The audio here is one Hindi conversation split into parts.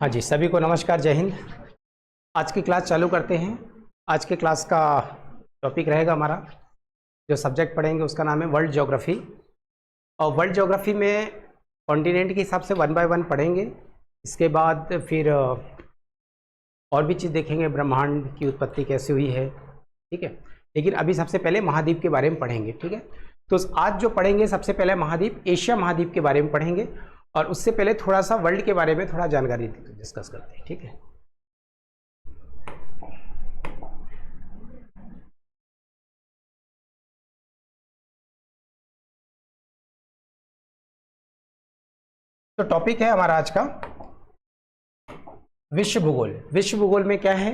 हाँ जी, सभी को नमस्कार, जय हिंद। आज की क्लास चालू करते हैं। आज के क्लास का टॉपिक रहेगा हमारा, जो सब्जेक्ट पढ़ेंगे उसका नाम है वर्ल्ड ज्योग्राफी। और वर्ल्ड ज्योग्राफी में कॉन्टिनेंट के हिसाब से 1 बाय 1 पढ़ेंगे। इसके बाद फिर और भी चीज़ देखेंगे, ब्रह्मांड की उत्पत्ति कैसे हुई है, ठीक है। लेकिन अभी सबसे पहले महाद्वीप के बारे में पढ़ेंगे, ठीक है। तो आज जो पढ़ेंगे सबसे पहले महाद्वीप, एशिया महाद्वीप के बारे में पढ़ेंगे। और उससे पहले थोड़ा सा वर्ल्ड के बारे में थोड़ा जानकारी डिस्कस करते हैं, ठीक है। तो टॉपिक है हमारा आज का विश्व भूगोल। विश्व भूगोल में क्या है?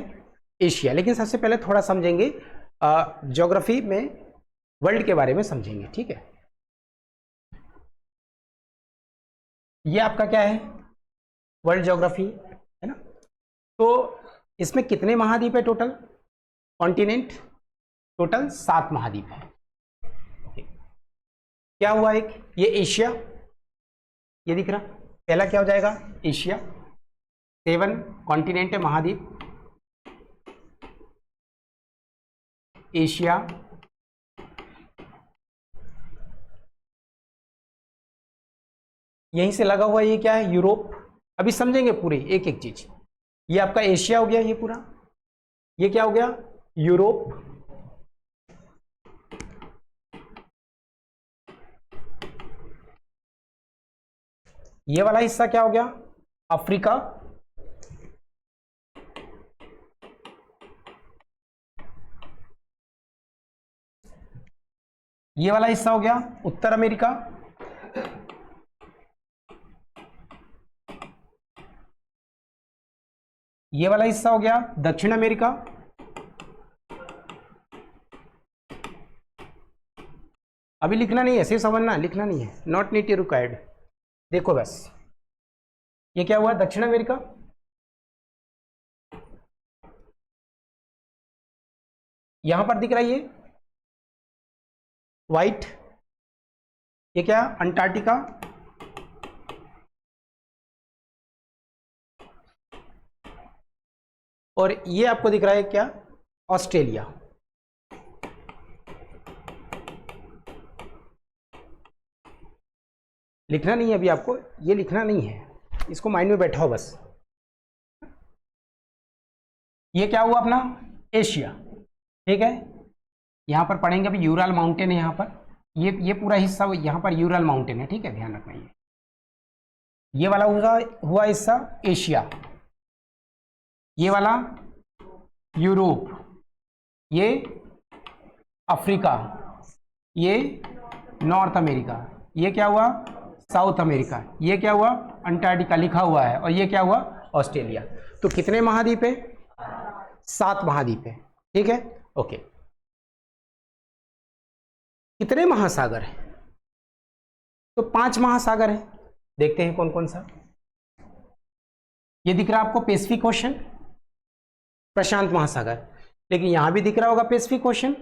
एशिया। लेकिन सबसे पहले थोड़ा समझेंगे ज्योग्राफी में वर्ल्ड के बारे में समझेंगे, ठीक है। ये आपका क्या है? वर्ल्ड ज्योग्राफी है ना। तो इसमें कितने महाद्वीप है टोटल? कॉन्टिनेंट टोटल 7 महाद्वीप है। क्या हुआ? एक ये एशिया, ये दिख रहा, पहला क्या हो जाएगा? एशिया। 7 कॉन्टिनेंट है, महाद्वीप। एशिया, यहीं से लगा हुआ ये क्या है? यूरोप। अभी समझेंगे पूरी एक एक चीज। ये आपका एशिया हो गया, ये पूरा। ये क्या हो गया? यूरोप। ये वाला हिस्सा क्या हो गया? अफ्रीका। ये वाला हिस्सा हो गया उत्तर अमेरिका। ये वाला हिस्सा हो गया दक्षिण अमेरिका। अभी लिखना नहीं है, सिर्फ समझना, लिखना नहीं है, नॉट नीड रिक्वायर्ड। देखो बस, ये क्या हुआ? दक्षिण अमेरिका। यहां पर दिख रहा है ये व्हाइट, ये क्या? अंटार्कटिका। और ये आपको दिख रहा है क्या? ऑस्ट्रेलिया। लिखना नहीं है अभी आपको, ये लिखना नहीं है, इसको माइंड में बैठाओ बस। ये क्या हुआ अपना? एशिया, ठीक है। यहां पर पढ़ेंगे अभी, यूराल माउंटेन है यहां पर। ये पूरा हिस्सा यहां पर यूराल माउंटेन है, ठीक है, ध्यान रखना। ये वाला हुआ हिस्सा एशिया। ये वाला यूरोप। ये अफ्रीका। ये नॉर्थ अमेरिका। ये क्या हुआ? South America. ये क्या हुआ? अंटार्कटिका लिखा हुआ है। और ये क्या हुआ? ऑस्ट्रेलिया। तो कितने महाद्वीप है? 7 महाद्वीप है, ठीक है, ओके। कितने महासागर हैं? तो 5 महासागर हैं। देखते हैं कौन कौन सा। ये दिख रहा है आपको पैसिफिक ओशन, प्रशांत महासागर। लेकिन यहां भी दिख रहा होगा पैसिफिक ओशन।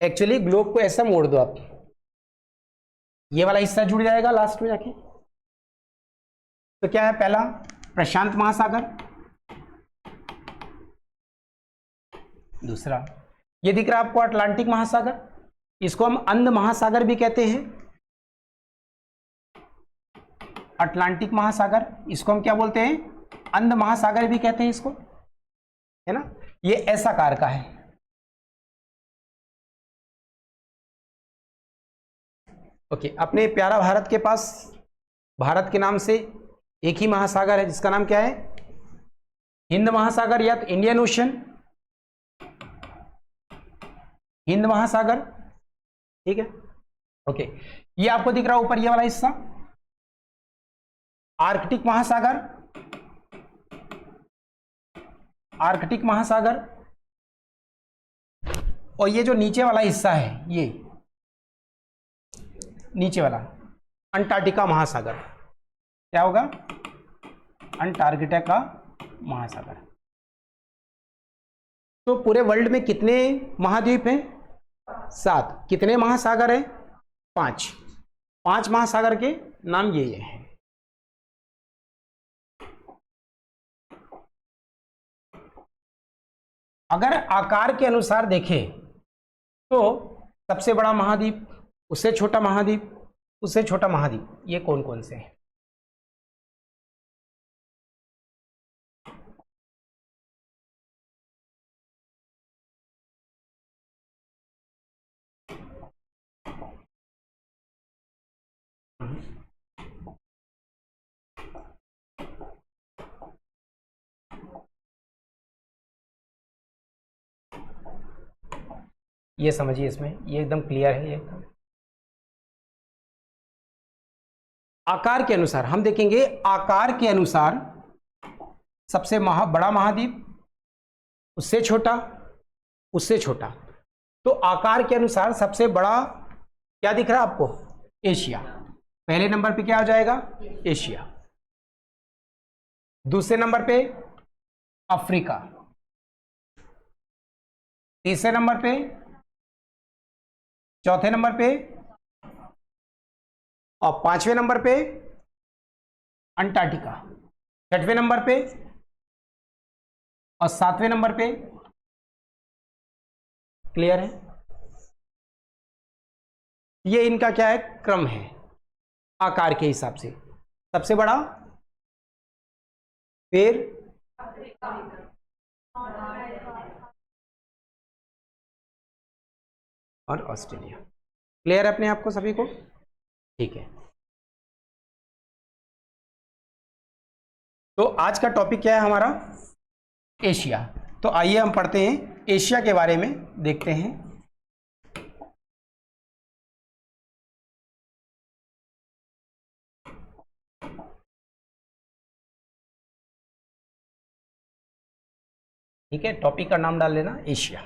एक्चुअली ग्लोब को ऐसा मोड़ दो आप, ये वाला हिस्सा जुड़ जाएगा लास्ट में जाके। तो क्या है? पहला प्रशांत महासागर। दूसरा ये दिख रहा है आपको अटलांटिक महासागर, इसको हम अंध महासागर भी कहते हैं। अटलांटिक महासागर, इसको हम क्या बोलते हैं? अंध महासागर भी कहते हैं इसको, है ना। ये ऐसा आकार का है। ओके, अपने प्यारा भारत के पास भारत के नाम से एक ही महासागर है, जिसका नाम क्या है? हिंद महासागर, या तो इंडियन ओशन, हिंद महासागर, ठीक है, ओके। ये आपको दिख रहा है ऊपर ये वाला हिस्सा, आर्कटिक महासागर। आर्कटिक महासागर। और ये जो नीचे वाला हिस्सा है, ये नीचे वाला अंटार्कटिका महासागर। क्या होगा? अंटार्कटिका महासागर। तो पूरे वर्ल्ड में कितने महाद्वीप हैं? 7। कितने महासागर हैं? 5। 5 महासागर के नाम ये हैं। अगर आकार के अनुसार देखें तो सबसे बड़ा महाद्वीप, उससे छोटा महाद्वीप, उससे छोटा महाद्वीप, ये कौन कौन से हैं? ये समझिए, इसमें ये एकदम क्लियर है। ये आकार के अनुसार हम देखेंगे, आकार के अनुसार सबसे बड़ा महाद्वीप, उससे छोटा, उससे छोटा। तो आकार के अनुसार सबसे बड़ा क्या दिख रहा है आपको? एशिया। पहले नंबर पे क्या हो जाएगा? एशिया। दूसरे नंबर पे अफ्रीका, तीसरे नंबर पे, चौथे नंबर पे और पांचवें नंबर पे अंटार्कटिका, छठवें नंबर पे और सातवें नंबर पे। क्लियर है? ये इनका क्या है? क्रम है आकार के हिसाब से। सबसे बड़ा, फिर और ऑस्ट्रेलिया। क्लियर है अपने आप को सभी को? ठीक है। तो आज का टॉपिक क्या है हमारा? एशिया। तो आइए हम पढ़ते हैं, एशिया के बारे में देखते हैं। ठीक है, टॉपिक का नाम डाल लेना एशिया।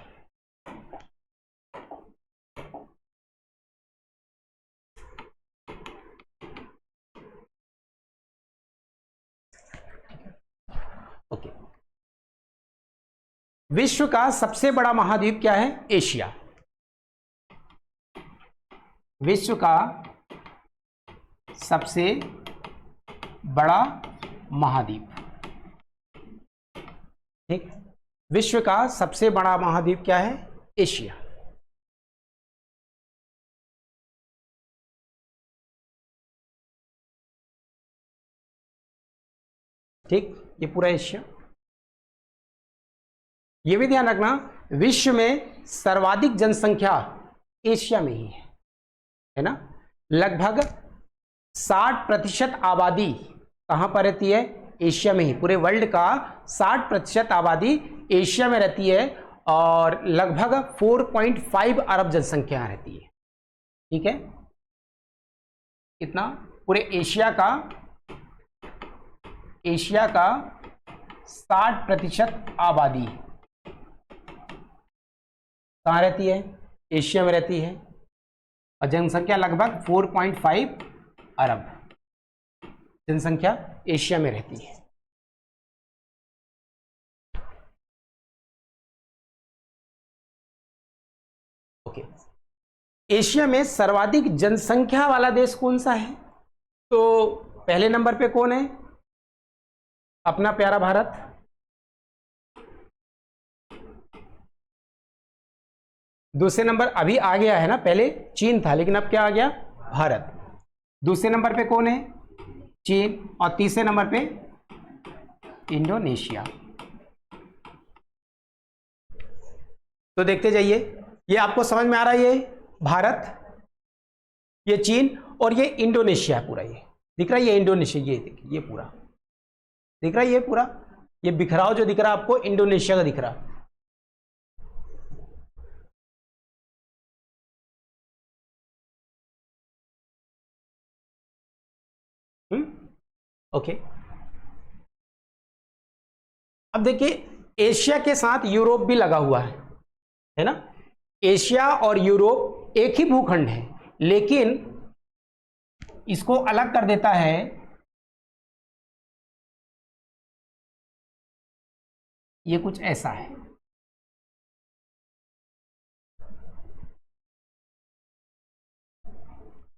ओके। विश्व का सबसे बड़ा महाद्वीप क्या है? एशिया। विश्व का सबसे बड़ा महाद्वीप, ठीक। विश्व का सबसे बड़ा महाद्वीप क्या है? एशिया। ठीक, ये पूरा एशिया। ये भी ध्यान रखना, विश्व में सर्वाधिक जनसंख्या एशिया में ही है ना। लगभग 60% आबादी कहां पर रहती है? एशिया में ही। पूरे वर्ल्ड का 60% आबादी एशिया में रहती है और लगभग 4.5 अरब जनसंख्या रहती है। ठीक है, कितना? पूरे एशिया का 60% आबादी कहां रहती है? एशिया में रहती है और जनसंख्या लगभग 4.5 अरब जनसंख्या एशिया में रहती है। ओके। एशिया में सर्वाधिक जनसंख्या वाला देश कौन सा है? तो पहले नंबर पे कौन है? अपना प्यारा भारत। दूसरे नंबर अभी आ गया है ना, पहले चीन था लेकिन अब क्या आ गया? भारत। दूसरे नंबर पे कौन है? चीन। और तीसरे नंबर पे इंडोनेशिया। तो देखते जाइए, ये आपको समझ में आ रहा है? ये भारत, ये चीन और ये इंडोनेशिया पूरा। ये दिख रहा है? ये इंडोनेशिया, ये देखिए, ये पूरा दिख रहा है। ये पूरा, ये बिखराव जो दिख रहा है आपको, इंडोनेशिया का दिख रहा। ओके। अब देखिए, एशिया के साथ यूरोप भी लगा हुआ है ना। एशिया और यूरोप एक ही भूखंड है, लेकिन इसको अलग कर देता है ये कुछ ऐसा है।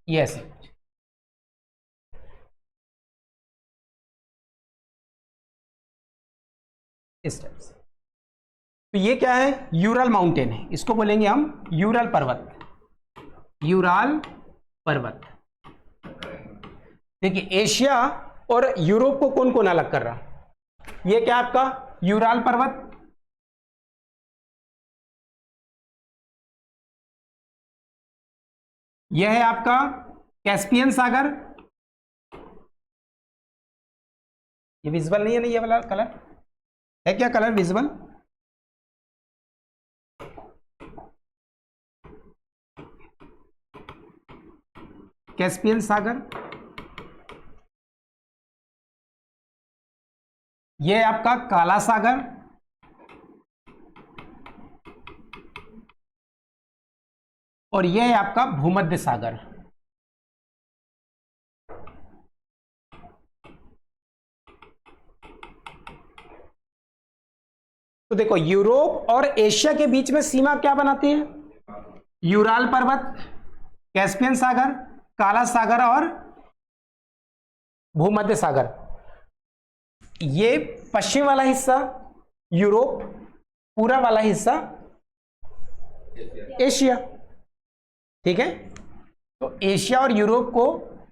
ये ऐसे कुछ इस टाइप से। तो ये क्या है, यूरल माउंटेन है, इसको बोलेंगे हम यूरल पर्वत, यूरल पर्वत। देखिए एशिया और यूरोप को कौन कौन अलग कर रहा, ये क्या आपका यूरल पर्वत, यह है आपका कैस्पियन सागर, ये विजिबल नहीं है ना, ये वाला कलर है क्या, कलर विजिबल, कैस्पियन सागर, ये है आपका काला सागर, और यह है आपका भूमध्य सागर। तो देखो यूरोप और एशिया के बीच में सीमा क्या बनाती है, यूराल पर्वत, कैस्पियन सागर, काला सागर और भूमध्य सागर। ये पश्चिम वाला हिस्सा यूरोप, पूरा वाला हिस्सा एशिया, ठीक है। तो एशिया और यूरोप को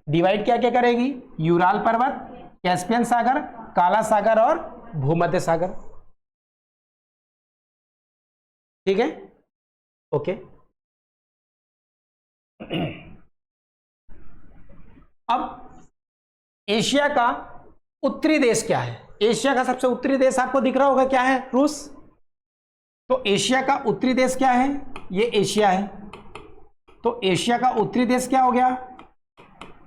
डिवाइड क्या क्या करेगी, यूराल पर्वत, कैस्पियन सागर, काला सागर और भूमध्य सागर, ठीक है, ओके। अब एशिया का उत्तरी देश क्या है, एशिया का सबसे उत्तरी देश आपको दिख रहा होगा, क्या है, रूस। तो एशिया का उत्तरी देश क्या है, ये एशिया है, तो एशिया का उत्तरी देश क्या हो गया,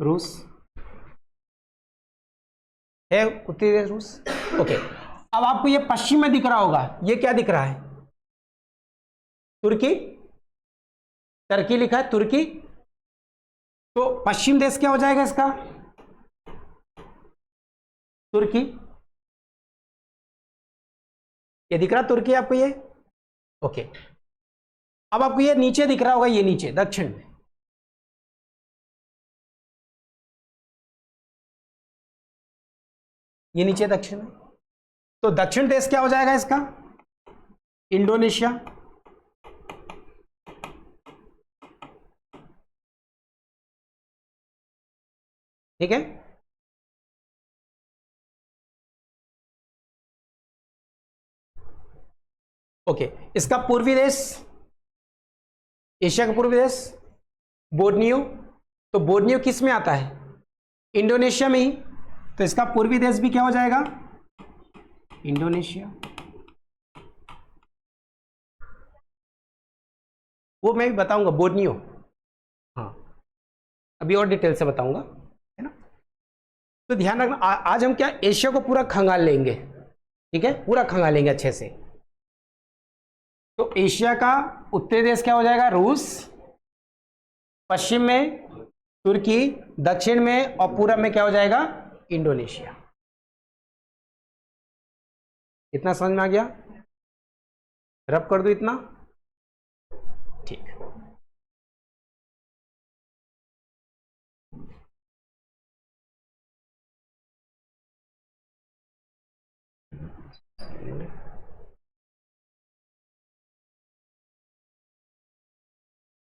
रूस है, उत्तरी देश रूस, ओके। अब आपको ये पश्चिम में दिख रहा होगा, ये क्या दिख रहा है, तुर्की, टर्की लिखा है, तुर्की। तो पश्चिम देश क्या हो जाएगा इसका, तुर्की, ये दिख रहा तुर्की आपको, ये ओके। अब आपको ये नीचे दिख रहा होगा, ये नीचे दक्षिण में, ये नीचे दक्षिण में, तो दक्षिण देश क्या हो जाएगा इसका, इंडोनेशिया, ठीक है। ओके, इसका पूर्वी देश, एशिया का पूर्वी देश बोर्नियो, तो बोर्नियो किस में आता है, इंडोनेशिया में ही, तो इसका पूर्वी देश भी क्या हो जाएगा, इंडोनेशिया। वो मैं भी बताऊंगा, बोर्नियो, हाँ अभी और डिटेल से बताऊंगा, है ना। तो ध्यान रखना, आज हम क्या एशिया को पूरा खंगाल लेंगे, ठीक है, पूरा खंगाल लेंगे अच्छे से। तो एशिया का उत्तरी देश क्या हो जाएगा, रूस, पश्चिम में तुर्की, दक्षिण में और पूरब में क्या हो जाएगा, इंडोनेशिया। इतना समझ में आ गया, रब कर दो इतना, ठीक।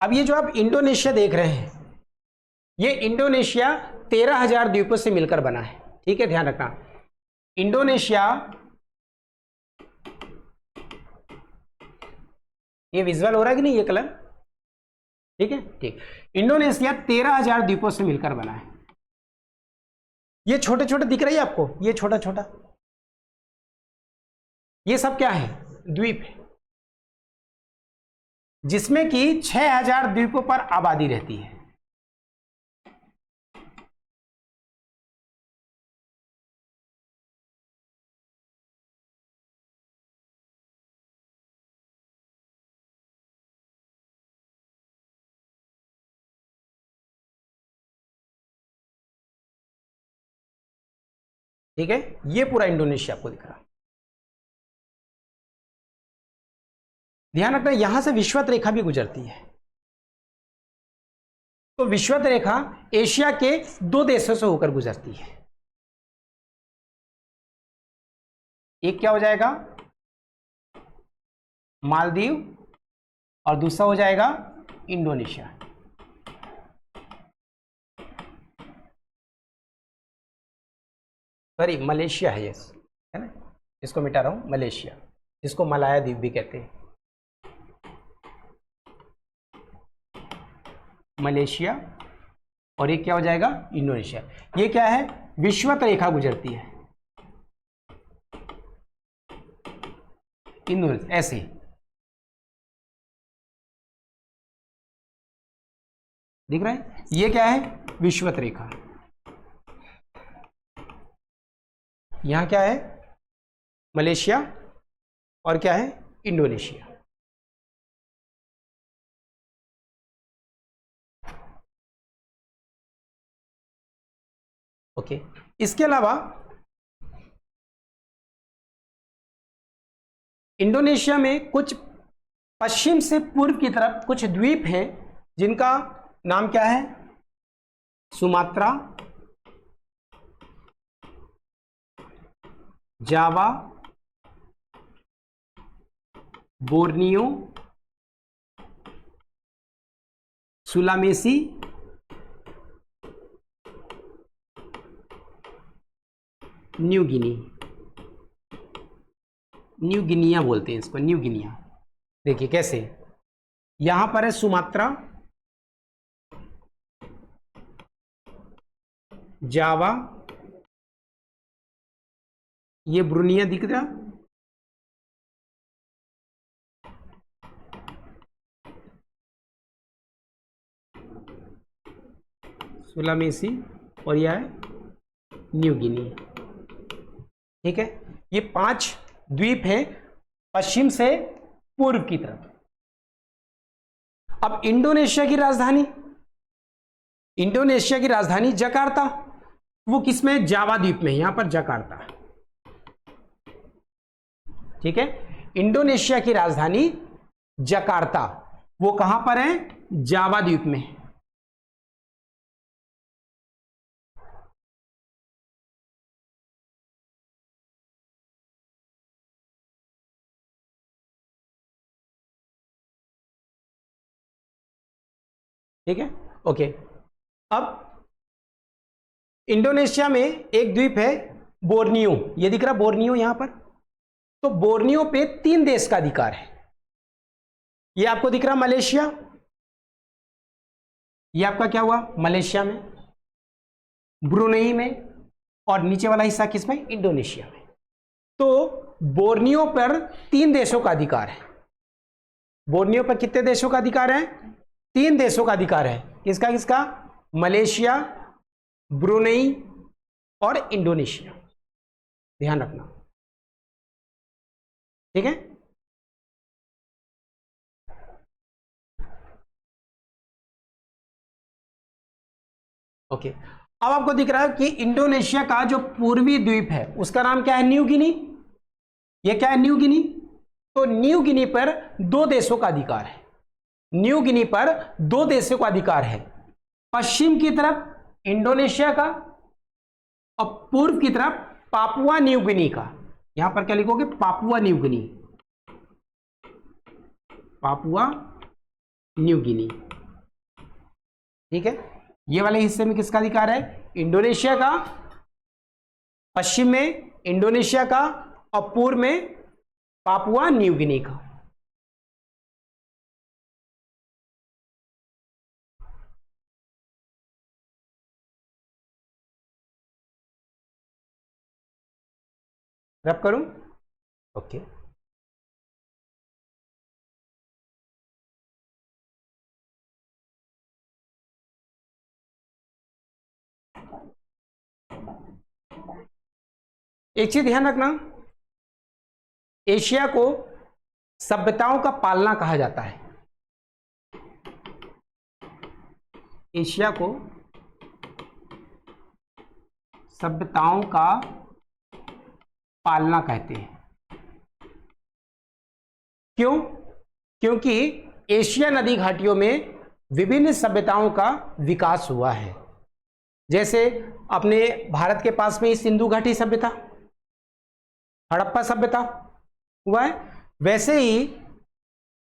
अब ये जो आप इंडोनेशिया देख रहे हैं, ये इंडोनेशिया 13,000 द्वीपों से मिलकर बना है, ठीक है, ध्यान रखना। इंडोनेशिया, ये विजुअल हो रहा है कि नहीं, ये कलर, ठीक है, ठीक। इंडोनेशिया 13,000 द्वीपों से मिलकर बना है। ये छोटे छोटे दिख रही है आपको, ये छोटा छोटा, ये सब क्या है, द्वीप है, जिसमें कि 6,000 द्वीपों पर आबादी रहती है। ठीक है, ये पूरा इंडोनेशिया आपको दिख रहा है। ध्यान रखना, यहां से विषुवत रेखा भी गुजरती है। तो विषुवत रेखा एशिया के 2 देशों से होकर गुजरती है। एक क्या हो जाएगा, मालदीव, और दूसरा हो जाएगा इंडोनेशिया। सॉरी, मलेशिया है ये, है ना, इसको मिटा रहा हूं, मलेशिया, जिसको मलाया द्वीप भी कहते हैं। मलेशिया, और ये क्या हो जाएगा, इंडोनेशिया। ये क्या है, विषुवत रेखा गुजरती है इंडोनेशिया, ऐसे ही दिख रहा है। ये क्या है, विषुवत रेखा। यहां क्या है, मलेशिया, और क्या है, इंडोनेशिया। ओके, इसके अलावा इंडोनेशिया में कुछ पश्चिम से पूर्व की तरफ कुछ द्वीप हैं जिनका नाम क्या है, Sumatra, Java, Borneo, Sulawesi, New Guinea. New Guinea बोलते हैं इसको, न्यू गिनिया। देखिए कैसे, यहां पर है सुमात्रा, जावा, ये ब्रुनिया दिख रहा, सुलामेसी, और यह है न्यू गिनी। ठीक है, ये 5 द्वीप हैं पश्चिम से पूर्व की तरफ। अब इंडोनेशिया की राजधानी, इंडोनेशिया की राजधानी जकार्ता, वो किसमें, जावा द्वीप में, यहां पर जकार्ता। ठीक है, इंडोनेशिया की राजधानी जकार्ता, वो कहां पर है, जावा द्वीप में। ठीक है, ओके। अब इंडोनेशिया में एक द्वीप है बोर्नियो, ये दिख रहा बोर्नियो यहां पर। तो बोर्नियो पे 3 देश का अधिकार है। ये आपको दिख रहा मलेशिया, ये आपका क्या हुआ, मलेशिया में, ब्रुनेई में, और नीचे वाला हिस्सा किसमें, इंडोनेशिया में। तो बोर्नियो पर 3 देशों का अधिकार है। बोर्नियो पर कितने देशों का अधिकार है, 3 देशों का अधिकार है। किसका किसका, मलेशिया, ब्रुनेई और इंडोनेशिया। ध्यान रखना, ठीक है। ओके, अब आपको दिख रहा है कि इंडोनेशिया का जो पूर्वी द्वीप है उसका नाम क्या है, न्यू गिनी। ये क्या है, न्यू गिनी। तो न्यू गिनी पर 2 देशों का अधिकार है। न्यू गिनी पर 2 देशों का अधिकार है, पश्चिम की तरफ इंडोनेशिया का और पूर्व की तरफ पापुआ न्यू गिनी का। यहां पर क्या लिखोगे, Papua New Guinea, Papua New Guinea. ठीक है, ये वाले हिस्से में किसका अधिकार है, इंडोनेशिया का, पश्चिम में इंडोनेशिया का और पूर्व में पापुआ न्यू गिनी का। रब करूं, ओके। एक चीज ध्यान रखना, एशिया को सभ्यताओं का पालना कहा जाता है। एशिया को सभ्यताओं का पालना कहते हैं। क्यों, क्योंकि एशिया नदी घाटियों में विभिन्न सभ्यताओं का विकास हुआ है। जैसे अपने भारत के पास में ही सिंधु घाटी सभ्यता, हड़प्पा सभ्यता हुआ है, वैसे ही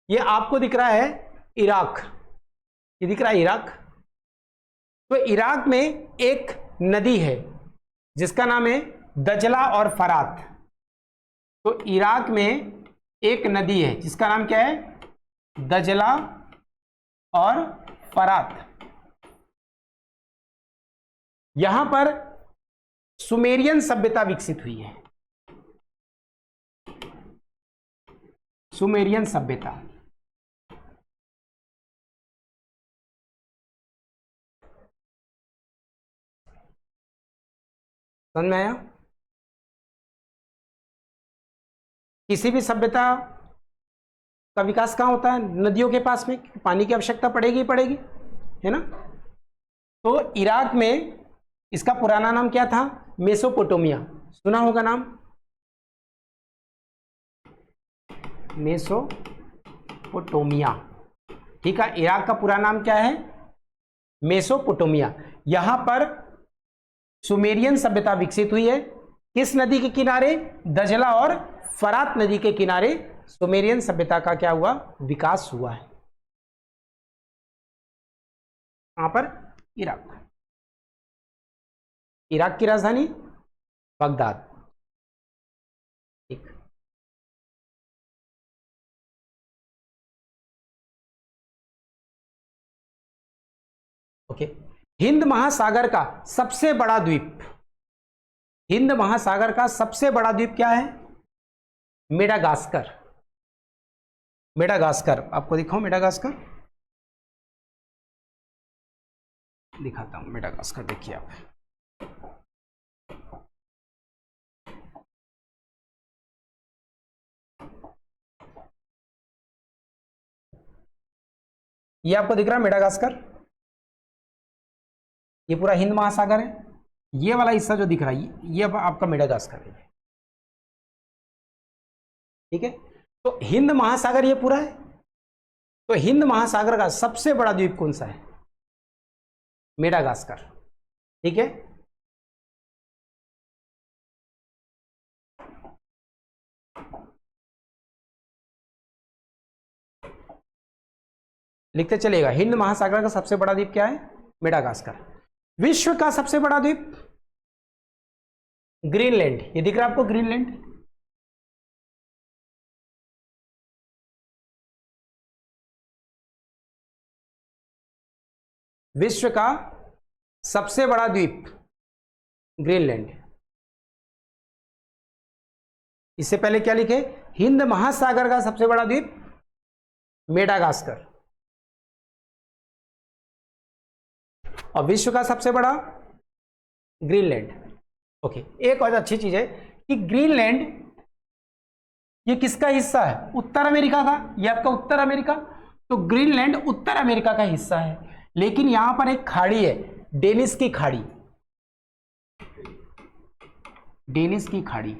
ये आपको दिख रहा है इराक, ये दिख रहा है इराक। तो इराक में एक नदी है जिसका नाम है दजला और फरात। तो इराक में एक नदी है जिसका नाम क्या है, दजला और फरात। यहां पर सुमेरियन सभ्यता विकसित हुई है, सुमेरियन सभ्यता। समझ में आया? किसी भी सभ्यता का विकास कहाँ होता है, नदियों के पास में, पानी की आवश्यकता पड़ेगी ही पड़ेगी, है ना। तो इराक में इसका पुराना नाम क्या था, मेसोपोटामिया, सुना होगा नाम, मेसोपोटामिया। ठीक है, इराक का पूरा नाम क्या है, मेसोपोटामिया। यहां पर सुमेरियन सभ्यता विकसित हुई है। किस नदी के किनारे, दजला और फरात नदी के किनारे सुमेरियन सभ्यता का क्या हुआ, विकास हुआ है। यहां पर इराक, इराक की राजधानी बगदाद। ठीक, ओके। हिंद महासागर का सबसे बड़ा द्वीप, हिंद महासागर का सबसे बड़ा द्वीप क्या है, मेडागास्कर। मेडागास्कर आपको दिखाऊं, मेडागास्कर दिखाता हूं, मेडागास्कर देखिए आप। ये आपको दिख रहा है मेडागास्कर, ये पूरा हिंद महासागर है। ये वाला हिस्सा जो दिख रहा है ये आपका मेडागास्कर है। ठीक है, तो हिंद महासागर ये पूरा है। तो हिंद महासागर का सबसे बड़ा द्वीप कौन सा है, मेडागास्कर। ठीक है, लिखते चलेगा, हिंद महासागर का सबसे बड़ा द्वीप क्या है, मेडागास्कर। विश्व का सबसे बड़ा द्वीप ग्रीनलैंड, ये दिख रहा है आपको, ग्रीनलैंड। विश्व का सबसे बड़ा द्वीप ग्रीनलैंड। इससे पहले क्या लिखे, हिंद महासागर का सबसे बड़ा द्वीप मेडागास्कर, और विश्व का सबसे बड़ा ग्रीनलैंड। ओके, एक और अच्छी चीज है कि ग्रीनलैंड ये किसका हिस्सा है, उत्तर अमेरिका का, ये आपका उत्तर अमेरिका। तो ग्रीनलैंड उत्तर अमेरिका का हिस्सा है, लेकिन यहां पर एक खाड़ी है, डेनिस की खाड़ी, डेनिस की खाड़ी।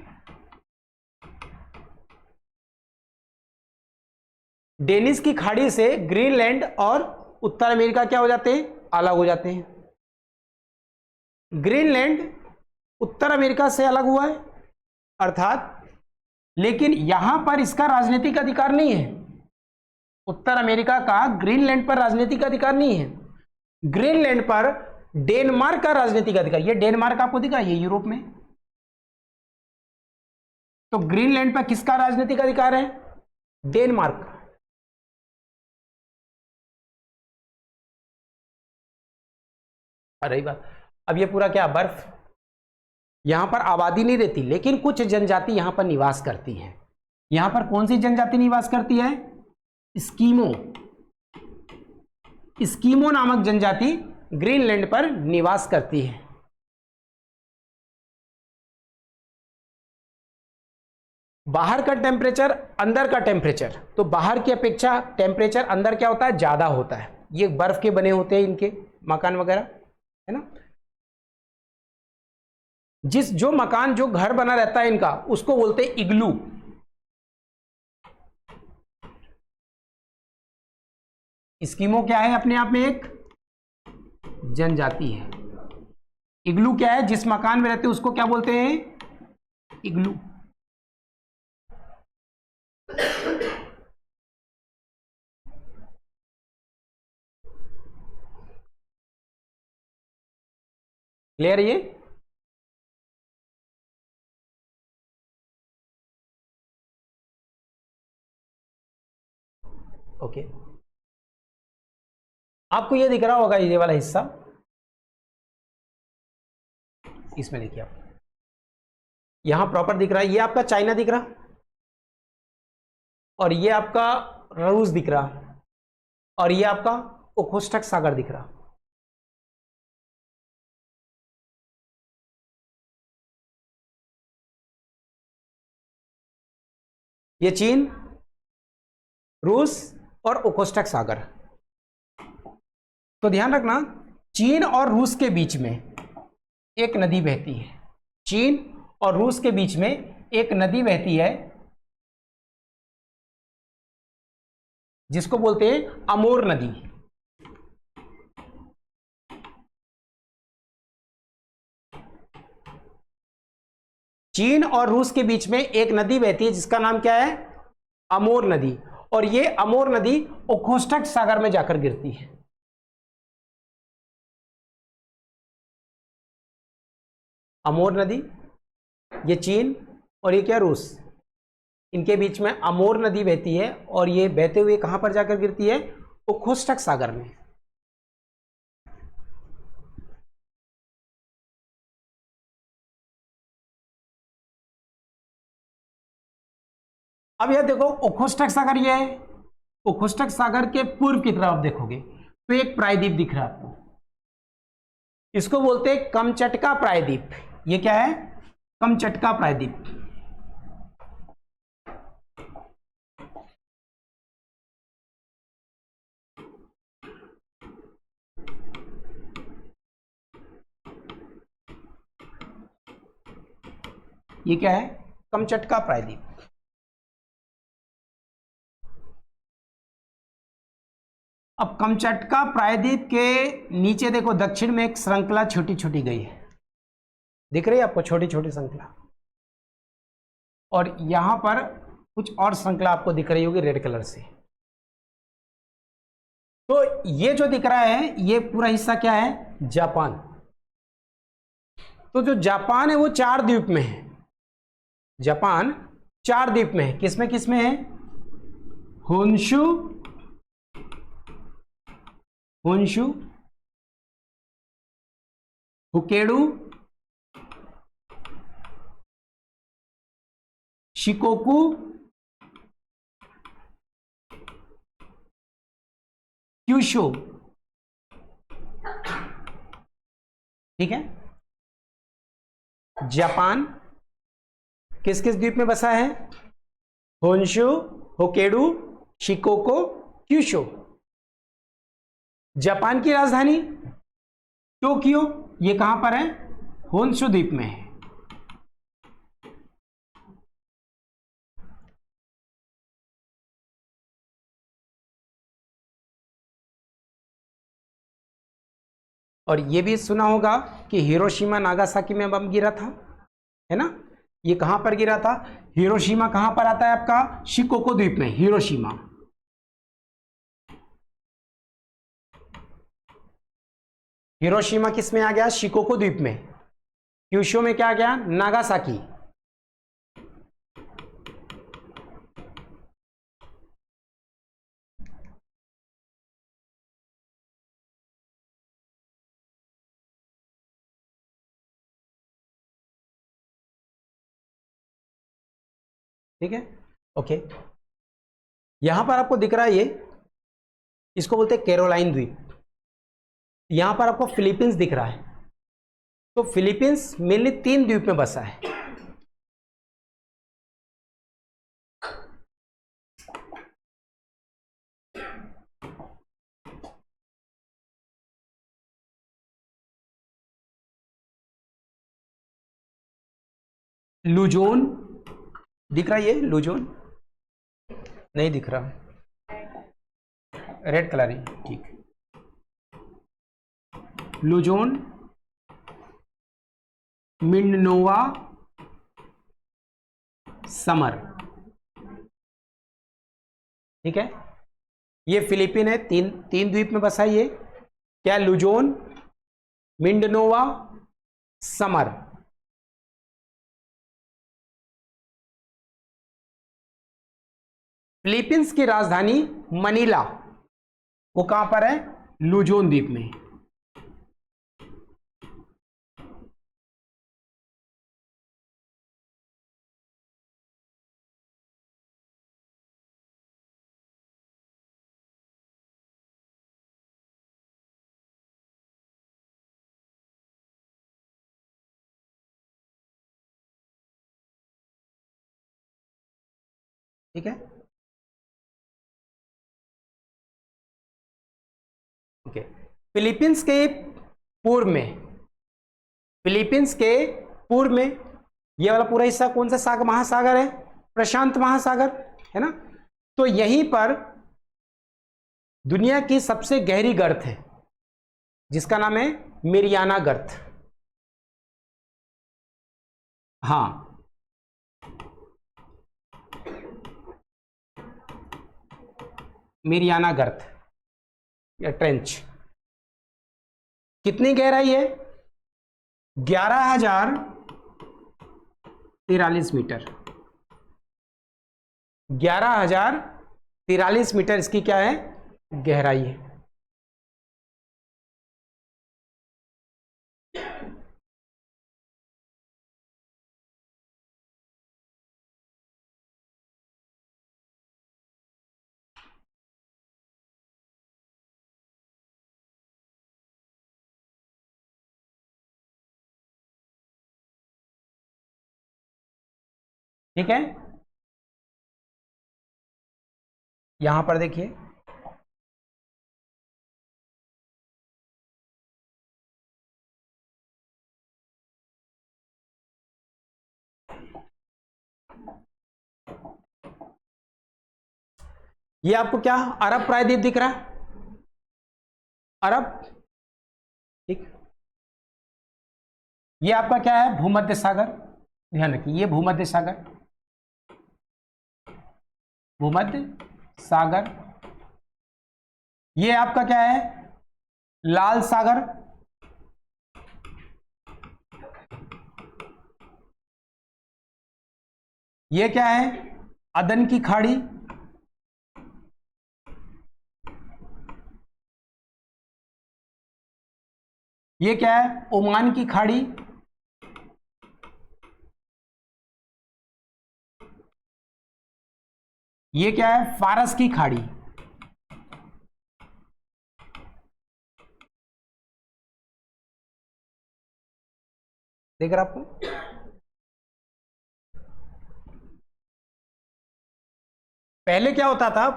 डेनिस की खाड़ी से ग्रीनलैंड और उत्तर अमेरिका क्या हो जाते हैं, अलग हो जाते हैं। ग्रीनलैंड उत्तर अमेरिका से अलग हुआ है अर्थात, लेकिन यहां पर इसका राजनीतिक अधिकार नहीं है। उत्तर अमेरिका का ग्रीनलैंड पर राजनीतिक अधिकार नहीं है। ग्रीनलैंड पर डेनमार्क का राजनीतिक अधिकार, ये डेनमार्क आपको दिखा, ये यूरोप में। तो ग्रीनलैंड पर किसका राजनीतिक अधिकार है, डेनमार्क का। रही बात, अब ये पूरा क्या, बर्फ, यहां पर आबादी नहीं रहती, लेकिन कुछ जनजाति यहां पर निवास करती हैं। यहां पर कौन सी जनजाति निवास करती है, स्कीमो, स्कीमो नामक जनजाति ग्रीनलैंड पर निवास करती है। बाहर का टेम्परेचर, अंदर का टेम्परेचर, तो बाहर की अपेक्षा टेम्परेचर अंदर क्या होता है, ज्यादा होता है। ये बर्फ के बने होते हैं इनके मकान वगैरह, है ना। जो मकान, जो घर बना रहता है इनका, उसको बोलते हैं इग्लू। स्कीमो क्या है, अपने आप में एक जनजाति है। इग्लू क्या है, जिस मकान में रहते हैं उसको क्या बोलते हैं, इग्लू। क्लियर ये? ओके, आपको ये दिख रहा होगा ये वाला हिस्सा, इसमें देखिए आप, यहां प्रॉपर दिख रहा है, ये आपका चाइना दिख रहा और ये आपका रूस दिख रहा और ये आपका ओखोस्टक सागर दिख रहा। ये चीन, रूस और ओखोस्टक सागर। तो ध्यान रखना, चीन और रूस के बीच में एक नदी बहती है, चीन और रूस के बीच में एक नदी बहती है जिसको बोलते हैं अमोर नदी। चीन और रूस के बीच में एक नदी बहती है जिसका नाम क्या है? अमोर नदी। और ये अमोर नदी ओखोस्टक सागर में जाकर गिरती है। अमोर नदी, ये चीन और ये क्या? रूस, इनके बीच में अमोर नदी बहती है और ये बहते हुए कहां पर जाकर गिरती है? ओखोस्टक सागर में। अब यह देखो, ओखोस्टक सागर ये है, ओखोस्टक सागर के पूर्व की तरफ देखोगे तो एक प्रायद्वीप दिख रहा है आपको, इसको बोलते हैं कमचटका प्रायद्वीप। ये क्या है? कमचटका प्रायद्वीप। ये क्या है? कमचटका प्रायद्वीप। अब कमचटका प्रायद्वीप के नीचे देखो, दक्षिण में एक श्रृंखला छोटी छोटी गई है, दिख रही है आपको? छोटी छोटी श्रृंखला। और यहां पर कुछ और श्रृंखला आपको दिख रही होगी रेड कलर से। तो ये जो दिख रहा है ये पूरा हिस्सा क्या है? जापान। तो जो जापान है वो 4 द्वीप में है। जापान 4 द्वीप में है। किसमें किसमें है? Honshu, Honshu, Hokkaido, Shikoku, Kyushu. ठीक है, जापान किस किस द्वीप में बसा है? Honshu, Hokkaido, Shikoku, Kyushu. Japan की राजधानी टोक्यो, ये कहां पर है? होन्शु द्वीप में है। और ये भी सुना होगा कि हिरोशिमा नागासाकी में बम गिरा था, है ना? ये कहां पर गिरा था? हिरोशिमा कहां पर आता है आपका? शिकोको द्वीप में, हिरोशिमा। हिरोशिमा किस में आ गया? शिकोको द्वीप में। क्यूशु में क्या आ गया? नागासाकी। ठीक है, ओके। यहां पर आपको दिख रहा है ये, इसको बोलते हैं कैरोलाइन द्वीप। यहां पर आपको फिलीपींस दिख रहा है। तो फिलीपींस मेनली 3 द्वीप में बसा है। लुजोन दिख रहा है, ये लुजोन नहीं दिख रहा, रेड कलर है, ठीक। Luzon, Mindanao, Samar. ठीक है, ये फिलीपीन है, तीन द्वीप में बसा है ये। क्या? Luzon, Mindanao summer. फिलीपींस की राजधानी मनीला, वो कहां पर है? लुजोन द्वीप में। ठीक है, ओके। फिलीपींस के पूर्व में, फिलीपींस के पूर्व में ये वाला पूरा हिस्सा कौन सा सागर, महासागर है? प्रशांत महासागर, है ना। तो यहीं पर दुनिया की सबसे गहरी गर्त है, जिसका नाम है मेरियाना गर्त। हाँ, मेरियाना गर्त या ट्रेंच। कितनी गहराई है? 11,043 मीटर। 11,043 मीटर इसकी क्या है? गहराई है। ठीक है, यहां पर देखिए, ये आपको क्या अरब प्रायद्वीप दिख रहा है? अरब, ठीक। ये आपका क्या है? भूमध्य सागर। ध्यान रखिए, ये भूमध्य सागर, भूमध्य सागर। ये आपका क्या है? लाल सागर। ये क्या है? अदन की खाड़ी। ये क्या है? ओमान की खाड़ी। ये क्या है? फारस की खाड़ी। देख रहे आपको? पहले क्या होता था,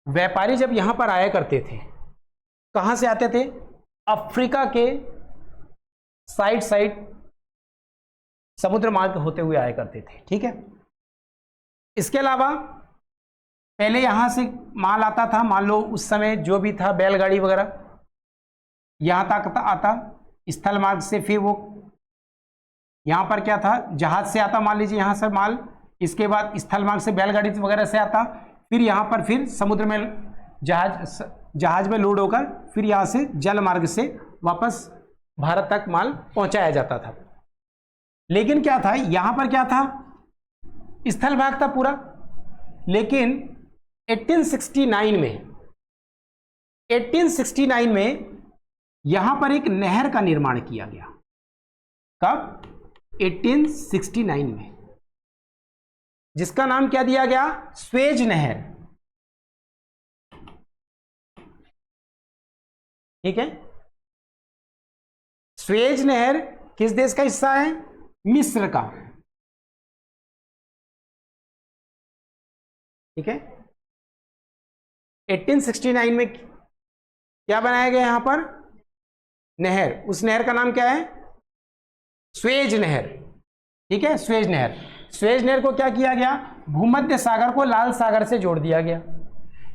व्यापारी जब यहां पर आया करते थे, कहां से आते थे? अफ्रीका के साइड साइड समुद्र मार्ग होते हुए आया करते थे। ठीक है, इसके अलावा पहले यहां से माल आता था, मान लो उस समय जो भी था बैलगाड़ी वगैरह यहां तक आता स्थल मार्ग से, फिर वो यहां पर क्या था, जहाज से आता, मान लीजिए यहां से माल, इसके बाद स्थल मार्ग से बैलगाड़ी वगैरह से आता, फिर यहां पर फिर समुद्र में जहाज में लोड होकर फिर यहां से जल मार्ग से वापस भारत तक माल पहुंचाया जाता था। लेकिन क्या था, यहां पर क्या था, स्थल भाग था पूरा। लेकिन 1869 में यहां पर एक नहर का निर्माण किया गया। कब? 1869 में, जिसका नाम क्या दिया गया? स्वेज नहर। ठीक है, स्वेज नहर किस देश का हिस्सा है? मिस्र का। ठीक है, 1869 में क्या बनाया गया यहां पर? नहर। उस नहर का नाम क्या है? स्वेज नहर। ठीक है, स्वेज नहर। स्वेज नहर को क्या किया गया? भूमध्य सागर को लाल सागर से जोड़ दिया गया।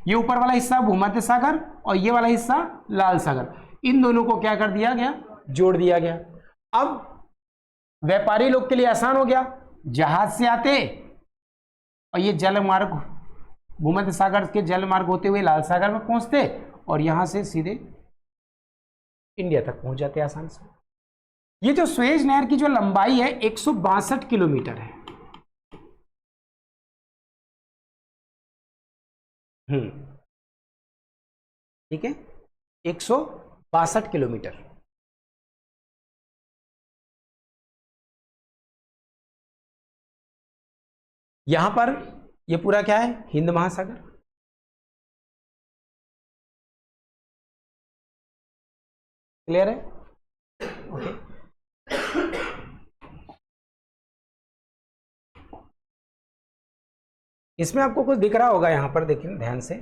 ये ऊपर वाला हिस्सा भूमध्य सागर और ये वाला हिस्सा लाल सागर, इन दोनों को क्या कर दिया गया? जोड़ दिया गया। अब व्यापारी लोग के लिए आसान हो गया, जहाज से आते और ये जल मार्ग, भूमध्य सागर के जल मार्ग होते हुए लाल सागर में पहुंचते और यहां से सीधे इंडिया तक पहुंच जाते आसान से। ये जो स्वेज नहर की जो लंबाई है 162 किलोमीटर है। ठीक है, 162 किलोमीटर। यहां पर ये पूरा क्या है, हिंद महासागर। क्लियर है? ओके। इसमें आपको कुछ दिख रहा होगा, यहां पर देखिए ध्यान से।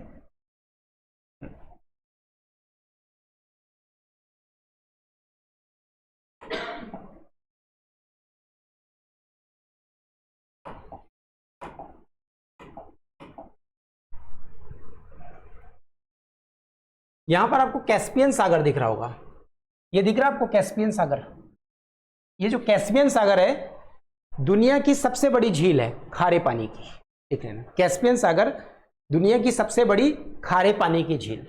यहां पर आपको कैस्पियन सागर दिख रहा होगा, ये दिख रहा है आपको कैस्पियन सागर। ये जो कैस्पियन सागर है दुनिया की सबसे बड़ी झील है खारे पानी की, देख लेना, कैस्पियन सागर दुनिया की सबसे बड़ी खारे पानी की झील।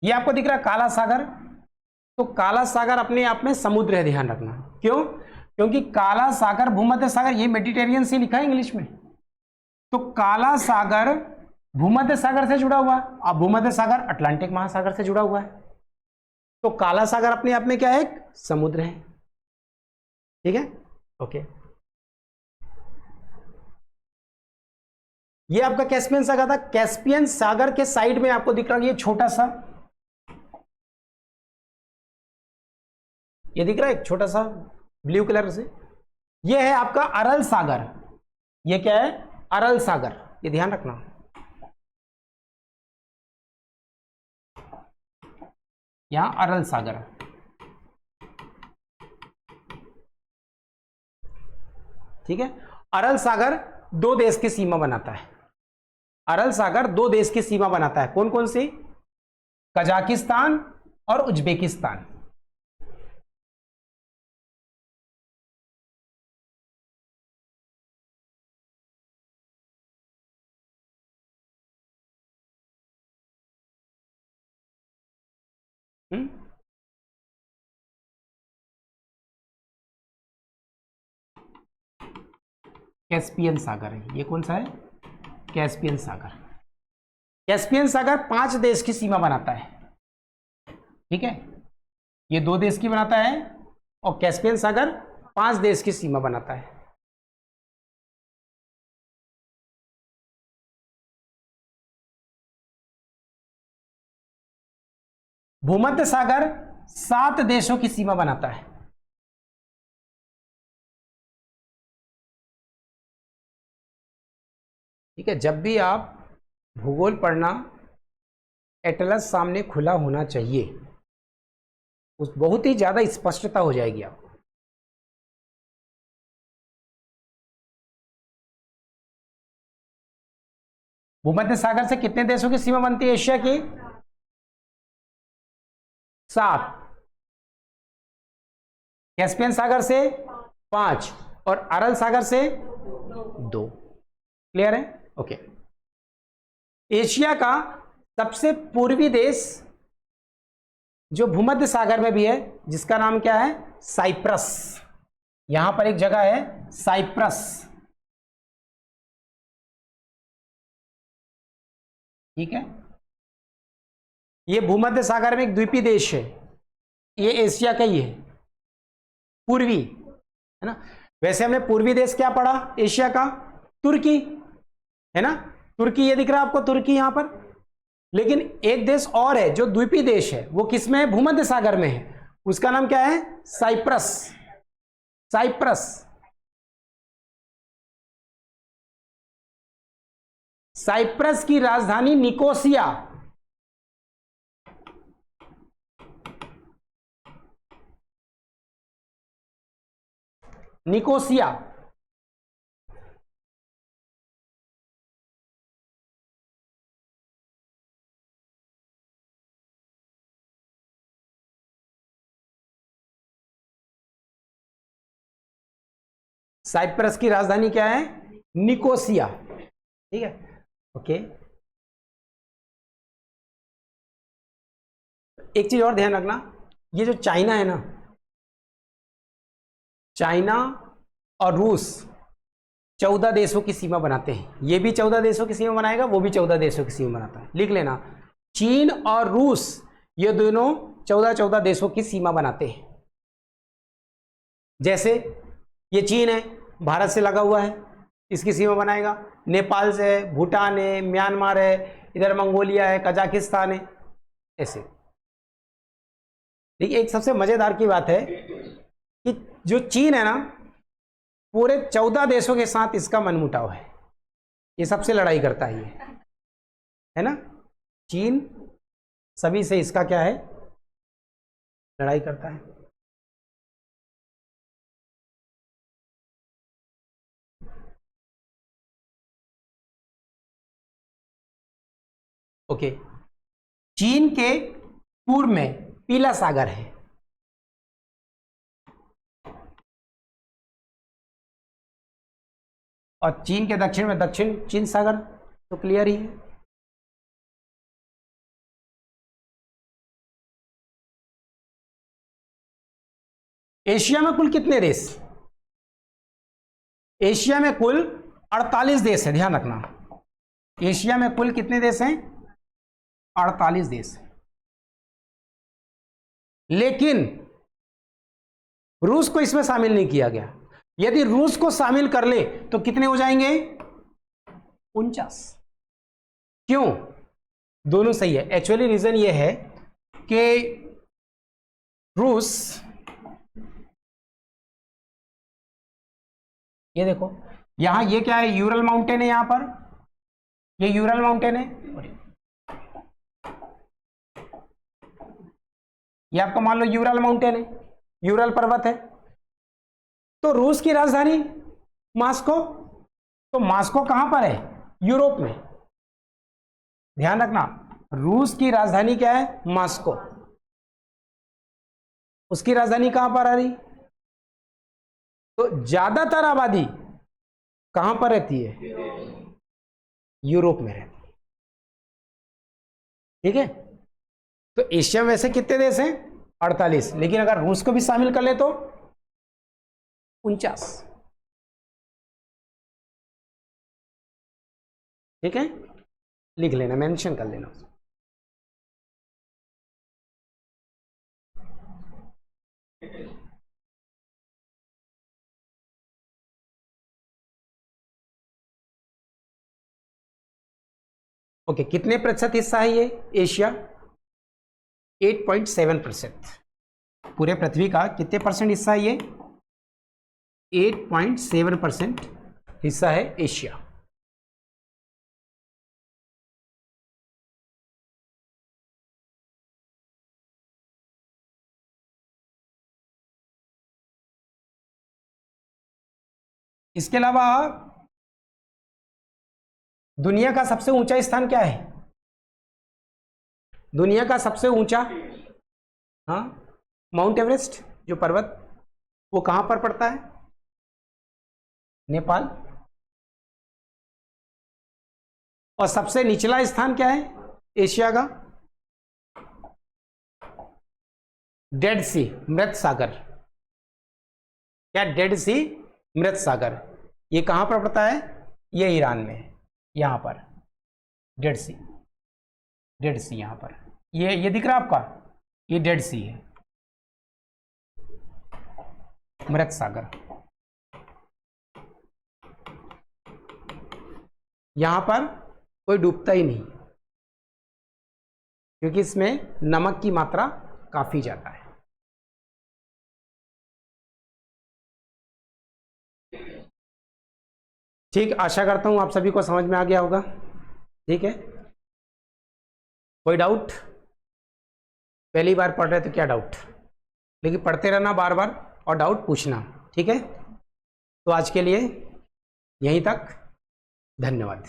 ये आपको दिख रहा है काला सागर, तो काला सागर अपने आप में समुद्र है, ध्यान रखना। क्यों? क्योंकि काला सागर, भूमध्य सागर, ये मेडिटेरियन से लिखा है इंग्लिश में, तो काला सागर भूमध्य सागर से जुड़ा हुआ है, और भूमध्य सागर अटलांटिक महासागर से जुड़ा हुआ है। तो काला सागर अपने आप में क्या है, एक समुद्र है। ठीक है, ओके। ये आपका कैस्पियन सागर था। कैस्पियन सागर के साइड में आपको दिख रहा है ये छोटा सा, ये दिख रहा है एक छोटा सा ब्लू कलर से, ये है आपका अरल सागर। ये क्या है, अरल सागर, ये ध्यान रखना। यहां अरल सागर, ठीक है। अरल सागर दो देश की सीमा बनाता है। अरल सागर दो देश की सीमा बनाता है, कौन कौन सी? कजाकिस्तान और उज्बेकिस्तान। कैस्पियन सागर है, ये कौन सा है, कैस्पियन सागर। कैस्पियन सागर 5 देश की सीमा बनाता है, ठीक है। ये 2 देश की बनाता है, और कैस्पियन सागर 5 देश की सीमा बनाता है। भूमध्य सागर 7 देशों की सीमा बनाता है। ठीक है, जब भी आप भूगोल पढ़ना, एटलस सामने खुला होना चाहिए, उस बहुत ही ज्यादा स्पष्टता हो जाएगी आपको। भूमध्य सागर से कितने देशों की सीमा बनती है एशिया की? 7। कैस्पियन सागर से 5, और अरल सागर से 2। क्लियर है? ओके। एशिया का सबसे पूर्वी देश जो भूमध्य सागर में भी है, जिसका नाम क्या है, साइप्रस। यहां पर एक जगह है साइप्रस, ठीक है। ये भूमध्य सागर में एक द्वीपीय देश है, ये एशिया का ही है, पूर्वी, है ना। वैसे हमने पूर्वी देश क्या पढ़ा एशिया का? तुर्की, है ना। तुर्की ये दिख रहा है आपको, तुर्की यहां पर। लेकिन एक देश और है जो द्वीपीय देश है, वो किसमें है? भूमध्य सागर में है। उसका नाम क्या है? साइप्रस। साइप्रस, साइप्रस की राजधानी निकोसिया। निकोसिया, साइप्रस की राजधानी क्या है? निकोसिया। ठीक है, ओके। एक चीज और ध्यान रखना, ये जो चाइना है ना, चाइना और रूस 14 देशों की सीमा बनाते हैं। ये भी 14 देशों की सीमा बनाएगा, वो भी 14 देशों की सीमा बनाता है। लिख लेना, चीन और रूस ये दोनों 14 देशों की सीमा बनाते हैं। जैसे ये चीन है, भारत से लगा हुआ है, इसकी सीमा बनाएगा। नेपाल से है, भूटान है, म्यांमार है, इधर मंगोलिया है, कजाकिस्तान है, ऐसे। देखिए, एक सबसे मजेदार की बात है कि जो चीन है ना, पूरे 14 देशों के साथ इसका मनमुटाव है। ये सबसे लड़ाई करता है, ये है ना। चीन सभी से इसका क्या है? लड़ाई करता है। ओके, चीन के पूर्व में पीला सागर है, और चीन के दक्षिण में दक्षिण चीन सागर, तो क्लियर ही है। एशिया में कुल कितने देश? एशिया में कुल 48 देश है, ध्यान रखना। एशिया में कुल कितने देश हैं? 48 देश। लेकिन रूस को इसमें शामिल नहीं किया गया। यदि रूस को शामिल कर ले तो कितने हो जाएंगे? 49। क्यों? दोनों सही है। एक्चुअली रीजन ये है कि रूस, ये देखो यहां, ये क्या है? यूरल माउंटेन है। यहां पर ये यूरल माउंटेन है, ये आपको मान लो यूरल माउंटेन है, यूरल पर्वत है। तो रूस की राजधानी मॉस्को, तो मॉस्को कहां पर है? यूरोप में। ध्यान रखना, रूस की राजधानी क्या है? मॉस्को। उसकी राजधानी कहां पर आ रही? तो ज्यादातर आबादी कहां पर रहती है? यूरोप में रहती है। ठीक है, तो एशिया में वैसे कितने देश हैं? 48। लेकिन अगर रूस को भी शामिल कर ले तो 49। ठीक है, लिख लेना, मेंशन कर लेना। ओके, कितने प्रतिशत हिस्सा है ये एशिया? 8.7%। पूरे पृथ्वी का कितने परसेंट हिस्सा है ये? 8.7% हिस्सा है एशिया। इसके अलावा दुनिया का सबसे ऊंचा स्थान क्या है? दुनिया का सबसे ऊंचा, हाँ, माउंट एवरेस्ट जो पर्वत, वो कहां पर पड़ता है? नेपाल। और सबसे निचला स्थान क्या है एशिया का? डेड सी, मृत सागर। क्या? डेड सी, मृत सागर। ये कहां पर पड़ता है? ये ईरान में है, यहां पर डेड सी। डेड सी यहां पर, ये दिख रहा है आपका? ये डेड सी है, मृत सागर। यहां पर कोई डूबता ही नहीं, क्योंकि इसमें नमक की मात्रा काफी ज्यादा है। ठीक, आशा करता हूं आप सभी को समझ में आ गया होगा। ठीक है, कोई डाउट? पहली बार पढ़ रहे तो क्या डाउट, लेकिन पढ़ते रहना बार बार और डाउट पूछना। ठीक है, तो आज के लिए यहीं तक, धन्यवाद।